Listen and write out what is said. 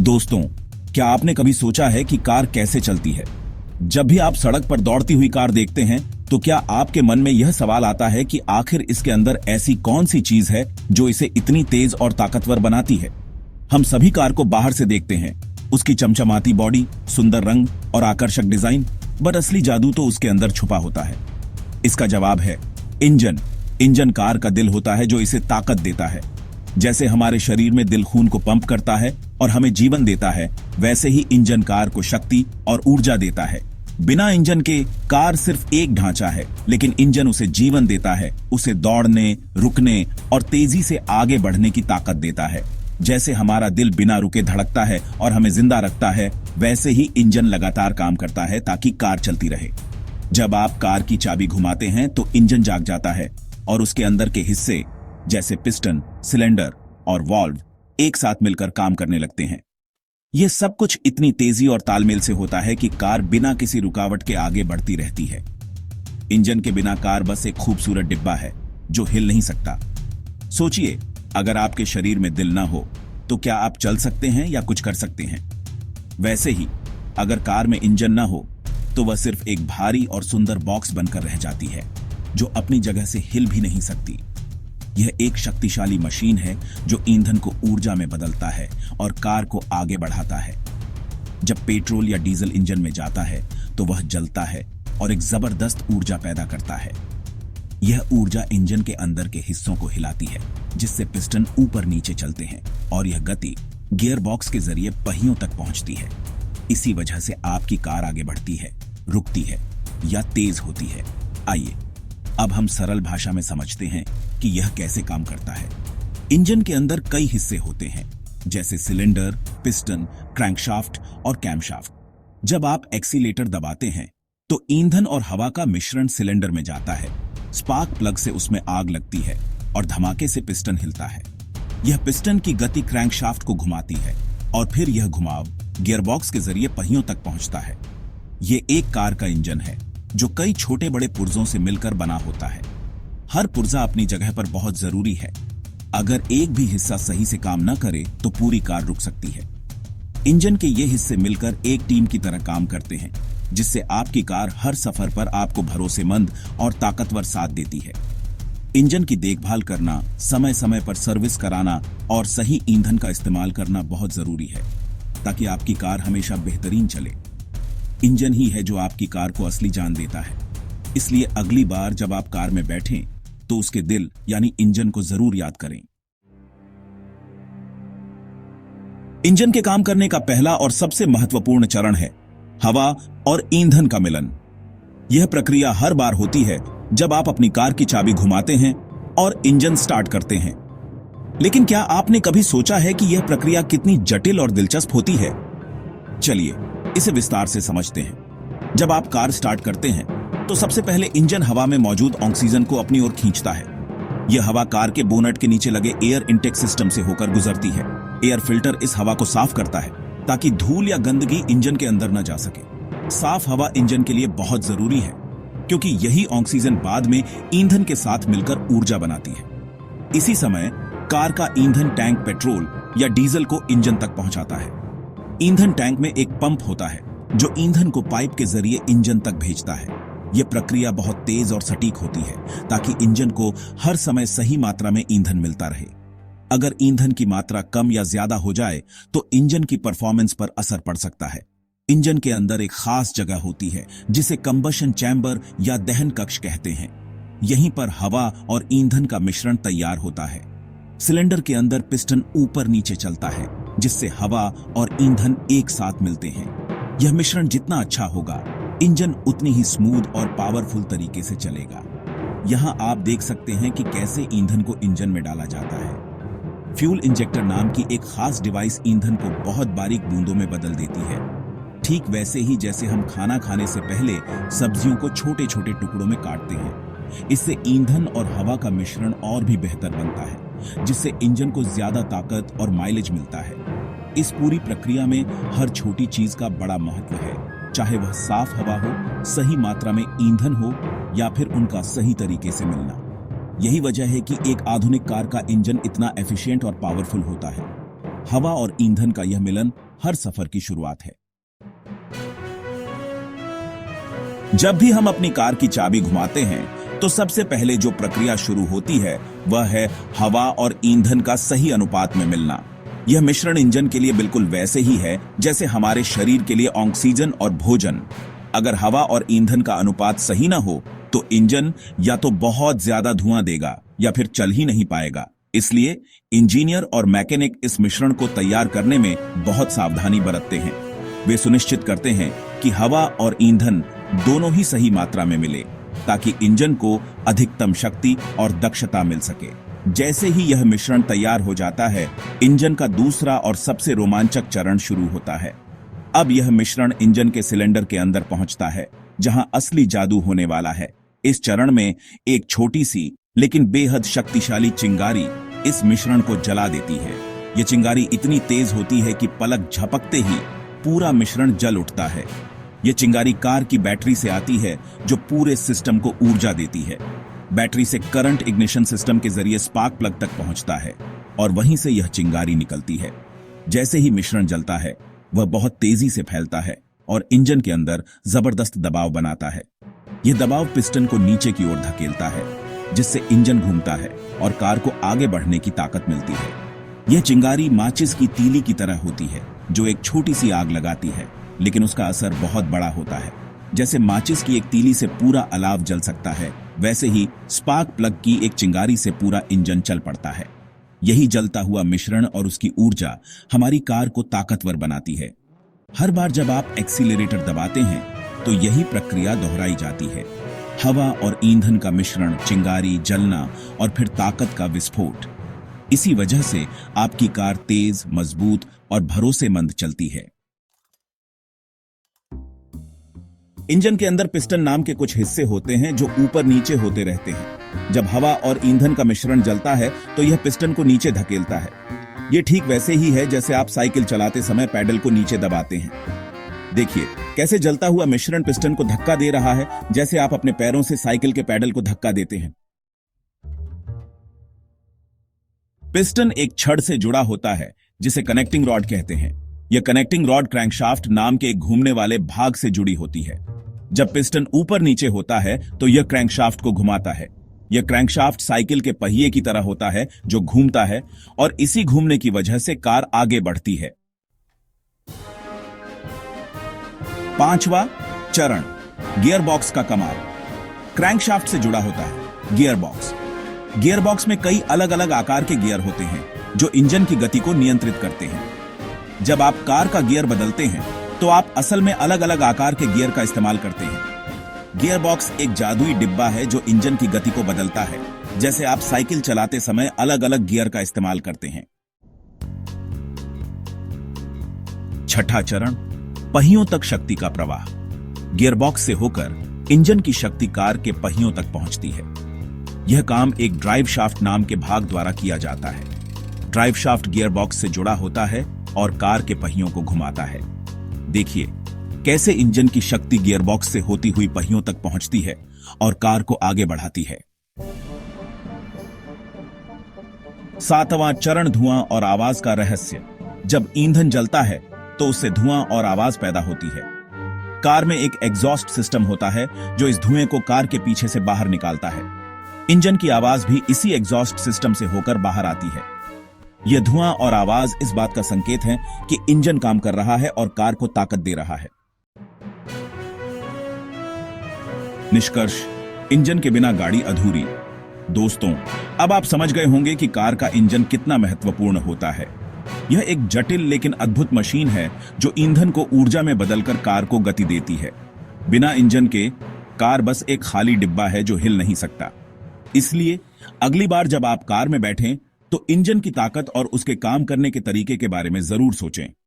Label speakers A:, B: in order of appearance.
A: दोस्तों, क्या आपने कभी सोचा है कि कार कैसे चलती है? जब भी आप सड़क पर दौड़ती हुई कार देखते हैं तो क्या आपके मन में यह सवाल आता है कि आखिर इसके अंदर ऐसी कौन सी चीज है जो इसे इतनी तेज और ताकतवर बनाती है? हम सभी कार को बाहर से देखते हैं, उसकी चमचमाती बॉडी, सुंदर रंग और आकर्षक डिजाइन, बट असली जादू तो उसके अंदर छुपा होता है। इसका जवाब है इंजन। इंजन कार का दिल होता है जो इसे ताकत देता है। जैसे हमारे शरीर में दिल खून को पंप करता है और हमें जीवन देता है, वैसे ही इंजन कार को शक्ति और ऊर्जा देता है। बिना इंजन के कार सिर्फ एक ढांचा है, लेकिन इंजन उसे जीवन देता है, उसे दौड़ने, रुकने और तेजी से आगे बढ़ने की ताकत देता है। जैसे हमारा दिल बिना रुके धड़कता है और हमें जिंदा रखता है, वैसे ही इंजन लगातार काम करता है ताकि कार चलती रहे। जब आप कार की चाबी घुमाते हैं तो इंजन जाग जाता है और उसके अंदर के हिस्से जैसे पिस्टन, सिलेंडर और वाल्व एक साथ मिलकर काम करने लगते हैं। यह सब कुछ इतनी तेजी और तालमेल से होता है कि कार बिना किसी रुकावट के आगे बढ़ती रहती है। इंजन के बिना कार बस एक खूबसूरत डिब्बा है जो हिल नहीं सकता। सोचिए, अगर आपके शरीर में दिल ना हो तो क्या आप चल सकते हैं या कुछ कर सकते हैं? वैसे ही अगर कार में इंजन ना हो तो वह सिर्फ एक भारी और सुंदर बॉक्स बनकर रह जाती है जो अपनी जगह से हिल भी नहीं सकती। यह एक शक्तिशाली मशीन है जो ईंधन को ऊर्जा में बदलता है और कार को आगे बढ़ाता है। जब पेट्रोल या डीजल इंजन में जाता है तो वह जलता है और एक जबरदस्त ऊर्जा पैदा करता है। यह ऊर्जा इंजन के अंदर के हिस्सों को हिलाती है, जिससे पिस्टन ऊपर नीचे चलते हैं और यह गति गियर बॉक्स के जरिए पहियों तक पहुंचती है। इसी वजह से आपकी कार आगे बढ़ती है, रुकती है या तेज होती है। आइए अब हम सरल भाषा में समझते हैं कि यह कैसे काम करता है। इंजन के अंदर कई हिस्से होते हैं, जैसे सिलेंडर, पिस्टन, क्रैंकशाफ्ट और कैमशाफ्ट। जब आप एक्सीलेटर दबाते हैं तो ईंधन और हवा का मिश्रण सिलेंडर में जाता है। स्पार्क प्लग से उसमें आग लगती है और धमाके से पिस्टन हिलता है। यह पिस्टन की गति क्रैंकशाफ्ट को घुमाती है और फिर यह घुमाव गियरबॉक्स के जरिए पहियों तक पहुंचता है। यह एक कार का इंजन है जो कई छोटे बड़े पुर्जों से मिलकर बना होता है। हर पुर्जा अपनी जगह पर बहुत जरूरी है। अगर एक भी हिस्सा सही से काम न करे तो पूरी कार रुक सकती है। इंजन के ये हिस्से मिलकर एक टीम की तरह काम करते हैं, जिससे आपकी कार हर सफर पर आपको भरोसेमंद और ताकतवर साथ देती है। इंजन की देखभाल करना, समय समय पर सर्विस कराना और सही ईंधन का इस्तेमाल करना बहुत जरूरी है, ताकि आपकी कार हमेशा बेहतरीन चले। इंजन ही है जो आपकी कार को असली जान देता है। इसलिए अगली बार जब आप कार में बैठें तो उसके दिल यानी इंजन को जरूर याद करें। इंजन के काम करने का पहला और सबसे महत्वपूर्ण चरण है हवा और ईंधन का मिलन। यह प्रक्रिया हर बार होती है जब आप अपनी कार की चाबी घुमाते हैं और इंजन स्टार्ट करते हैं। लेकिन क्या आपने कभी सोचा है कि यह प्रक्रिया कितनी जटिल और दिलचस्प होती है? चलिए इसे विस्तार से समझते हैं। जब आप कार स्टार्ट करते हैं तो सबसे पहले इंजन हवा में मौजूद ऑक्सीजन को अपनी ओर खींचता है। यह हवा कार के बोनट के नीचे लगे एयर इनटेक सिस्टम से होकर गुजरती है। एयर फिल्टर इस हवा को साफ करता है ताकि धूल या गंदगी इंजन के अंदर न जा सके। साफ हवा इंजन के लिए बहुत जरूरी है, क्योंकि यही ऑक्सीजन बाद में ईंधन के साथ मिलकर ऊर्जा बनाती है। इसी समय कार का ईंधन टैंक पेट्रोल या डीजल को इंजन तक पहुंचाता है। ईंधन टैंक में एक पंप होता है जो ईंधन को पाइप के जरिए इंजन तक भेजता है। यह प्रक्रिया बहुत तेज और सटीक होती है ताकि इंजन को हर समय सही मात्रा में ईंधन मिलता रहे। अगर ईंधन की मात्रा कम या ज्यादा हो जाए तो इंजन की परफॉर्मेंस पर असर पड़ सकता है। इंजन के अंदर एक खास जगह होती है जिसे कंबशन चैम्बर या दहन कक्ष कहते हैं। यहीं पर हवा और ईंधन का मिश्रण तैयार होता है। सिलेंडर के अंदर पिस्टन ऊपर नीचे चलता है, जिससे हवा और ईंधन एक साथ मिलते हैं। यह मिश्रण जितना अच्छा होगा, इंजन उतनी ही स्मूथ और पावरफुल तरीके से चलेगा। यहां आप देख सकते हैं कि कैसे ईंधन को इंजन में डाला जाता है। फ्यूल इंजेक्टर नाम की एक खास डिवाइस ईंधन को बहुत बारीक बूंदों में बदल देती है, ठीक वैसे ही जैसे हम खाना खाने से पहले सब्जियों को छोटे छोटे टुकड़ों में काटते हैं। इससे ईंधन और हवा का मिश्रण और भी बेहतर बनता है, जिससे इंजन को ज्यादा ताकत और माइलेज मिलता है। इस पूरी प्रक्रिया में हर छोटी चीज का बड़ा महत्व है, चाहे वह साफ हवा हो, सही मात्रा में ईंधन हो या फिर उनका सही तरीके से मिलना। यही वजह है कि एक आधुनिक कार का इंजन इतना एफिशिएंट और पावरफुल होता है। हवा और ईंधन का यह मिलन हर सफर की शुरुआत है। जब भी हम अपनी कार की चाबी घुमाते हैं तो सबसे पहले जो प्रक्रिया शुरू होती है वह है हवा और ईंधन का सही अनुपात में मिलना। यह मिश्रण इंजन के लिए बिल्कुल वैसे ही है जैसे हमारे शरीर के लिए ऑक्सीजन और भोजन। अगर हवा और ईंधन का अनुपात सही ना हो तो इंजन या तो बहुत ज्यादा धुआं देगा या फिर चल ही नहीं पाएगा। इसलिए इंजीनियर और मैकेनिक इस मिश्रण को तैयार करने में बहुत सावधानी बरतते हैं। वे सुनिश्चित करते हैं कि हवा और ईंधन दोनों ही सही मात्रा में मिले ताकि इंजन को अधिकतम शक्ति और दक्षता मिल सके। जैसे ही यह मिश्रण तैयार हो जाता है, इंजन का दूसरा और सबसे रोमांचक चरण शुरू होता है। अब यह मिश्रण इंजन के सिलेंडर के अंदर पहुंचता है, जहां असली जादू होने वाला है। इस चरण में एक छोटी सी लेकिन बेहद शक्तिशाली चिंगारी इस मिश्रण को जला देती है। यह चिंगारी इतनी तेज होती है कि पलक झपकते ही पूरा मिश्रण जल उठता है। यह चिंगारी कार की बैटरी से आती है जो पूरे सिस्टम को ऊर्जा देती है। बैटरी से करंट इग्निशन सिस्टम के जरिए स्पार्क प्लग तक पहुंचता है और वहीं से यह चिंगारी निकलती है। जैसे ही मिश्रण जलता है वह बहुत तेजी से फैलता है और इंजन के अंदर जबरदस्त दबाव बनाता है। यह दबाव पिस्टन को नीचे की ओर धकेलता है, जिससे इंजन घूमता है और कार को आगे बढ़ने की ताकत मिलती है। यह चिंगारी माचिस की तीली की तरह होती है जो एक छोटी सी आग लगाती है, लेकिन उसका असर बहुत बड़ा होता है। जैसे माचिस की एक तीली से पूरा अलाव जल सकता है, वैसे ही स्पार्क प्लग की एक चिंगारी से पूरा इंजन चल पड़ता है। यही जलता हुआ मिश्रण और उसकी ऊर्जा हमारी कार को ताकतवर बनाती है। हर बार जब आप एक्सीलरेटर दबाते हैं तो यही प्रक्रिया दोहराई जाती है। हवा और ईंधन का मिश्रण, चिंगारी, जलना और फिर ताकत का विस्फोट। इसी वजह से आपकी कार तेज, मजबूत और भरोसेमंद चलती है। इंजन के अंदर पिस्टन नाम के कुछ हिस्से होते हैं जो ऊपर नीचे होते रहते हैं। जब हवा और ईंधन का मिश्रण जलता है तो यह पिस्टन को नीचे धकेलता है। यह ठीक वैसे ही है जैसे आप साइकिल चलाते समय पैडल को नीचे दबाते हैं। देखिए कैसे जलता हुआ मिश्रण पिस्टन को धक्का दे रहा है, जैसे आप अपने पैरों से साइकिल के पैडल को धक्का देते हैं। पिस्टन एक छड़ से जुड़ा होता है जिसे कनेक्टिंग रॉड कहते हैं। यह कनेक्टिंग रॉड क्रैंकशाफ्ट नाम के एक घूमने वाले भाग से जुड़ी होती है। जब पिस्टन ऊपर नीचे होता है तो यह क्रैंकशाफ्ट को घुमाता है। यह क्रैंकशाफ्ट साइकिल के पहिए की तरह होता है जो घूमता है और इसी घूमने की वजह से कार आगे बढ़ती है। पांचवा चरण, गियरबॉक्स का कमाल। क्रैंकशाफ्ट से जुड़ा होता है गियरबॉक्स। गियरबॉक्स में कई अलग अलग आकार के गियर होते हैं जो इंजन की गति को नियंत्रित करते हैं। जब आप कार का गियर बदलते हैं तो आप असल में अलग अलग आकार के गियर का इस्तेमाल करते हैं। गियरबॉक्स एक जादुई डिब्बा है जो इंजन की गति को बदलता है, जैसे आप साइकिल चलाते समय अलग अलग गियर का इस्तेमाल करते हैं। छठा चरण, पहियों तक शक्ति का प्रवाह। गियरबॉक्स से होकर इंजन की शक्ति कार के पहियों तक पहुंचती है। यह काम एक ड्राइव शाफ्ट नाम के भाग द्वारा किया जाता है। ड्राइव शाफ्ट गियरबॉक्स से जुड़ा होता है और कार के पहियों को घुमाता है। देखिए कैसे इंजन की शक्ति गियरबॉक्स से होती हुई पहियों तक पहुंचती है और कार को आगे बढ़ाती है। सातवां चरण, धुआं और आवाज का रहस्य। जब ईंधन जलता है तो उससे धुआं और आवाज पैदा होती है। कार में एक एग्जॉस्ट सिस्टम होता है जो इस धुएं को कार के पीछे से बाहर निकालता है। इंजन की आवाज भी इसी एग्जॉस्ट सिस्टम से होकर बाहर आती है। यह धुआं और आवाज इस बात का संकेत है कि इंजन काम कर रहा है और कार को ताकत दे रहा है। निष्कर्ष, इंजन के बिना गाड़ी अधूरी। दोस्तों, अब आप समझ गए होंगे कि कार का इंजन कितना महत्वपूर्ण होता है। यह एक जटिल लेकिन अद्भुत मशीन है जो ईंधन को ऊर्जा में बदलकर कार को गति देती है। बिना इंजन के कार बस एक खाली डिब्बा है जो हिल नहीं सकता। इसलिए अगली बार जब आप कार में बैठें तो इंजन की ताकत और उसके काम करने के तरीके के बारे में जरूर सोचें।